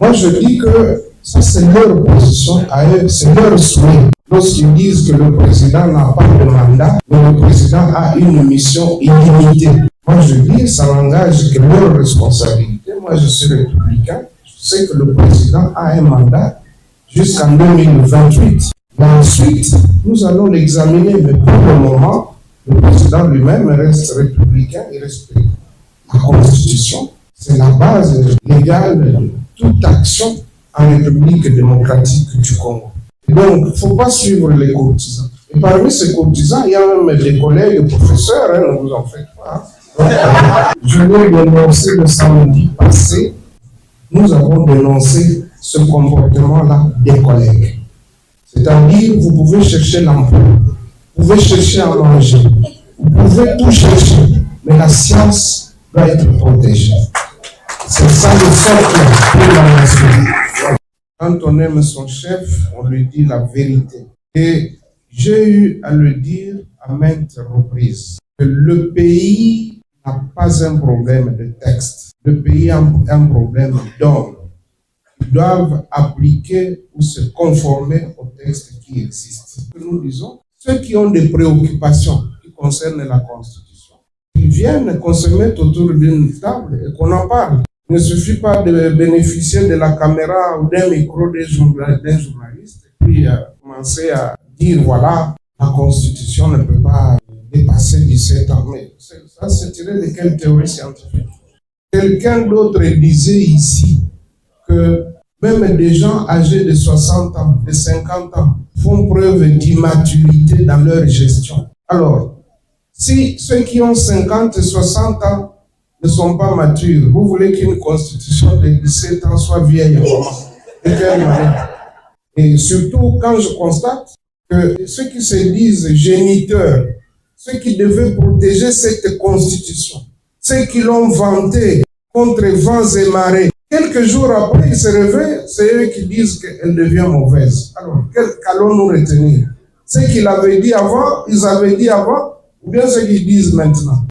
Moi, je dis que ça, c'est leur position à eux, c'est leur souhait. Lorsqu'ils disent que le président n'a pas de mandat, mais le président a une mission illimitée. Moi, je dis, ça n'engage que leur responsabilité. Moi, je suis républicain. Je sais que le président a un mandat jusqu'en 2028. Mais ensuite, nous allons l'examiner. Mais pour le moment, le président lui-même reste républicain. Il respecte la Constitution. C'est la base légale de toute action en République démocratique du Congo. Et donc, il ne faut pas suivre les courtisans. Et parmi ces courtisans, il y a même des collègues professeurs, ne vous en faites pas. Je l'ai dénoncé le samedi passé. Nous avons dénoncé ce comportement-là des collègues. C'est-à-dire, vous pouvez chercher l'emploi, vous pouvez chercher à manger, vous pouvez tout chercher, mais la science doit être protégée. C'est ça le socle pour la nation. Quand on aime son chef, on lui dit la vérité. Et j'ai eu à le dire à maintes reprises que le pays n'a pas un problème de texte. Le pays a un problème d'hommes. Ils doivent appliquer ou se conformer aux textes qui existent. Nous disons, ceux qui ont des préoccupations qui concernent la Constitution, ils viennent qu'on se mette autour d'une table et qu'on en parle. Il ne suffit pas de bénéficier de la caméra ou d'un micro d'un journaliste et puis commencer à dire, voilà, la Constitution ne peut pas dépasser 17 ans. Mais ça, c'est tiré de quelle théorie scientifique? Quelqu'un d'autre disait ici que même des gens âgés de 60 ans, de 50 ans, font preuve d'immaturité dans leur gestion. Alors, si ceux qui ont 50 et 60 ans ne sont pas matures, vous voulez qu'une constitution de 17 ans soit vieille? De quelle manière? Et surtout, quand je constate que ceux qui se disent géniteurs, ceux qui devaient protéger cette constitution, ceux qui l'ont vantée contre vents et marées, quelques jours après, ils se réveillent, c'est eux qui disent qu'elle devient mauvaise. Alors, qu'allons-nous retenir? Ceux qui l'avaient dit avant, ils avaient dit avant, ou bien ceux qui disent maintenant?